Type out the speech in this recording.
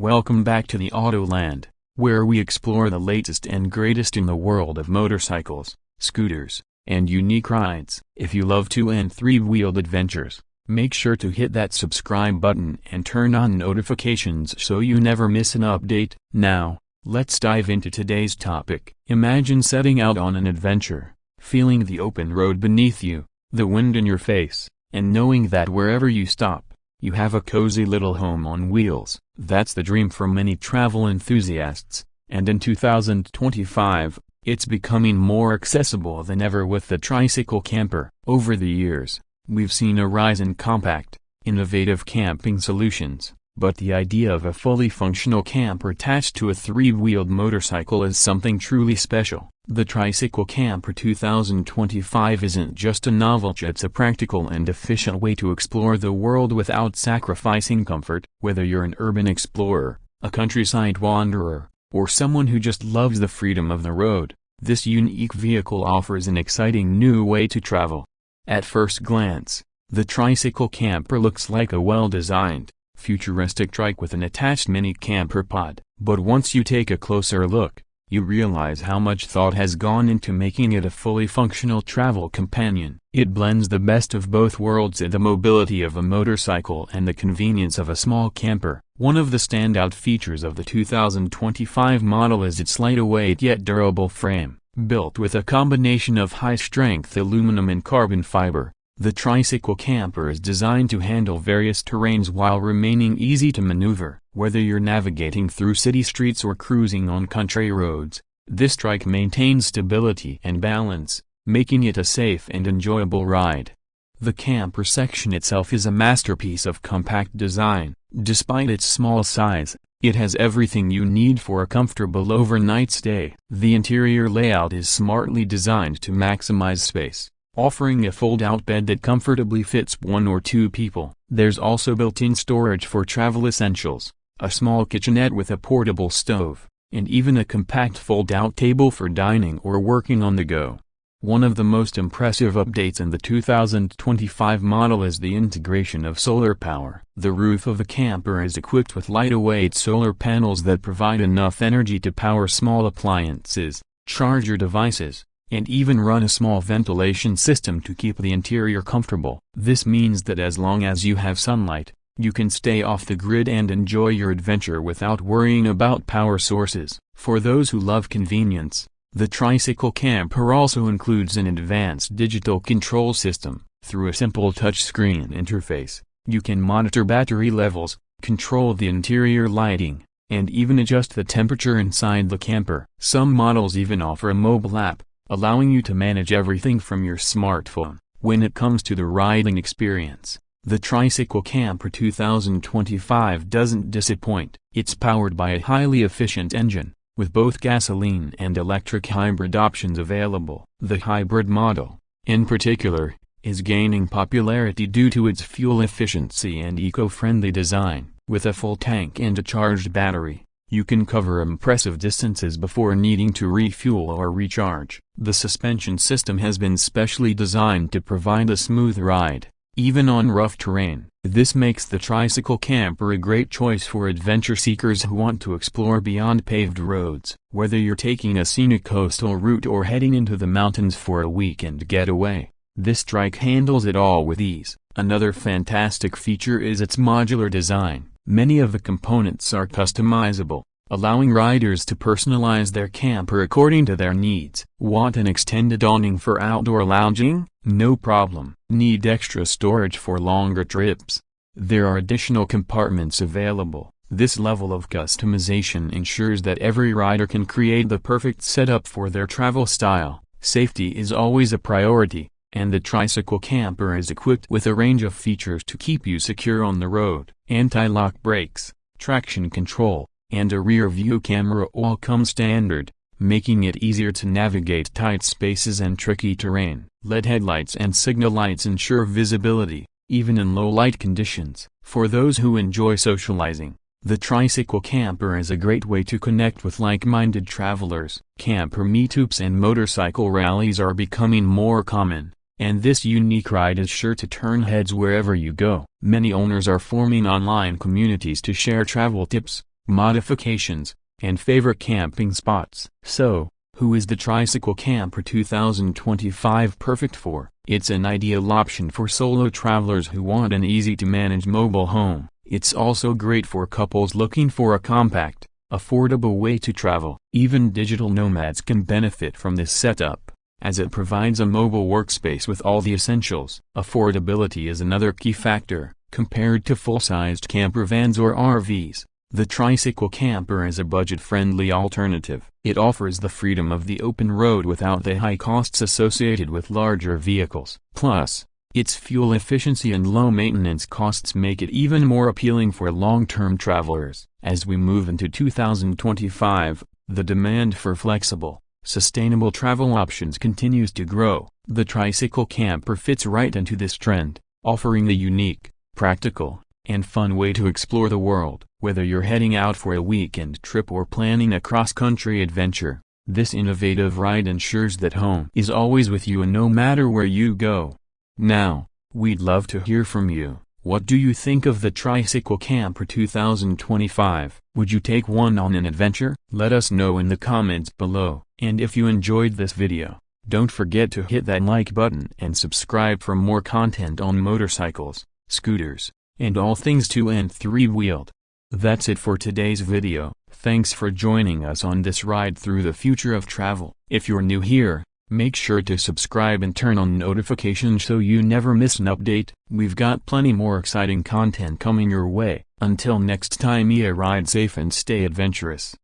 Welcome back to the Autoland, where we explore the latest and greatest in the world of motorcycles, scooters, and unique rides. If you love 2- and 3-wheeled adventures, make sure to hit that subscribe button and turn on notifications so you never miss an update. Now, let's dive into today's topic. Imagine setting out on an adventure, feeling the open road beneath you, the wind in your face, and knowing that wherever you stop, you have a cozy little home on wheels. That's the dream for many travel enthusiasts, and in 2025, it's becoming more accessible than ever with the Tricycle Camper. Over the years, we've seen a rise in compact, innovative camping solutions, but the idea of a fully functional camper attached to a 3-wheeled motorcycle is something truly special. The Tricycle Camper 2025 isn't just a novelty, it's a practical and efficient way to explore the world without sacrificing comfort. Whether you're an urban explorer, a countryside wanderer, or someone who just loves the freedom of the road, this unique vehicle offers an exciting new way to travel. At first glance, the Tricycle Camper looks like a well-designed, futuristic trike with an attached mini camper pod. But once you take a closer look, you realize how much thought has gone into making it a fully functional travel companion. It blends the best of both worlds, the mobility of a motorcycle and the convenience of a small camper. One of the standout features of the 2025 model is its lightweight yet durable frame. Built with a combination of high-strength aluminum and carbon fiber, the Tricycle Camper is designed to handle various terrains while remaining easy to maneuver. Whether you're navigating through city streets or cruising on country roads, this trike maintains stability and balance, making it a safe and enjoyable ride. The camper section itself is a masterpiece of compact design. Despite its small size, it has everything you need for a comfortable overnight stay. The interior layout is smartly designed to maximize space, offering a fold-out bed that comfortably fits 1 or 2 people. There's also built-in storage for travel essentials, a small kitchenette with a portable stove, and even a compact fold-out table for dining or working on the go. One of the most impressive updates in the 2025 model is the integration of solar power. The roof of the camper is equipped with lightweight solar panels that provide enough energy to power small appliances, charge your devices, and even run a small ventilation system to keep the interior comfortable. This means that as long as you have sunlight, you can stay off the grid and enjoy your adventure without worrying about power sources. For those who love convenience, the Tricycle Camper also includes an advanced digital control system. Through a simple touchscreen interface, you can monitor battery levels, control the interior lighting, and even adjust the temperature inside the camper. Some models even offer a mobile app, allowing you to manage everything from your smartphone. When it comes to the riding experience, the Tricycle Camper 2025 doesn't disappoint. It's powered by a highly efficient engine, with both gasoline and electric hybrid options available. The hybrid model, in particular, is gaining popularity due to its fuel efficiency and eco-friendly design. With a full tank and a charged battery, you can cover impressive distances before needing to refuel or recharge. The suspension system has been specially designed to provide a smooth ride, even on rough terrain. This makes the Tricycle Camper a great choice for adventure seekers who want to explore beyond paved roads. Whether you're taking a scenic coastal route or heading into the mountains for a weekend getaway, this trike handles it all with ease. Another fantastic feature is its modular design. Many of the components are customizable, allowing riders to personalize their camper according to their needs. Want an extended awning for outdoor lounging? No problem. Need extra storage for longer trips? There are additional compartments available. This level of customization ensures that every rider can create the perfect setup for their travel style. Safety is always a priority, and the Tricycle Camper is equipped with a range of features to keep you secure on the road. Anti-lock brakes, traction control, and a rear-view camera all come standard, making it easier to navigate tight spaces and tricky terrain. LED headlights and signal lights ensure visibility, even in low-light conditions. For those who enjoy socializing, the Tricycle Camper is a great way to connect with like-minded travelers. Camper meetups and motorcycle rallies are becoming more common, and this unique ride is sure to turn heads wherever you go. Many owners are forming online communities to share travel tips, modifications, and favorite camping spots. So, who is the Tricycle Camper 2025 perfect for? It's an ideal option for solo travelers who want an easy-to-manage mobile home. It's also great for couples looking for a compact, affordable way to travel. Even digital nomads can benefit from this setup, as it provides a mobile workspace with all the essentials. Affordability is another key factor. Compared to full-sized camper vans or RVs, the Tricycle Camper is a budget-friendly alternative. It offers the freedom of the open road without the high costs associated with larger vehicles. Plus, its fuel efficiency and low maintenance costs make it even more appealing for long-term travelers. As we move into 2025, the demand for flexible, sustainable travel options continues to grow. The Tricycle Camper fits right into this trend, offering a unique, practical, and fun way to explore the world. Whether you're heading out for a weekend trip or planning a cross-country adventure, this innovative ride ensures that home is always with you and no matter where you go. Now, we'd love to hear from you. What do you think of the Tricycle Camper 2025? Would you take one on an adventure? Let us know in the comments below. And if you enjoyed this video, don't forget to hit that like button and subscribe for more content on motorcycles, scooters, and all things two and three-wheeled. That's it for today's video. Thanks for joining us on this ride through the future of travel. If you're new here, make sure to subscribe and turn on notifications so you never miss an update. We've got plenty more exciting content coming your way. Until next time, ride safe and stay adventurous.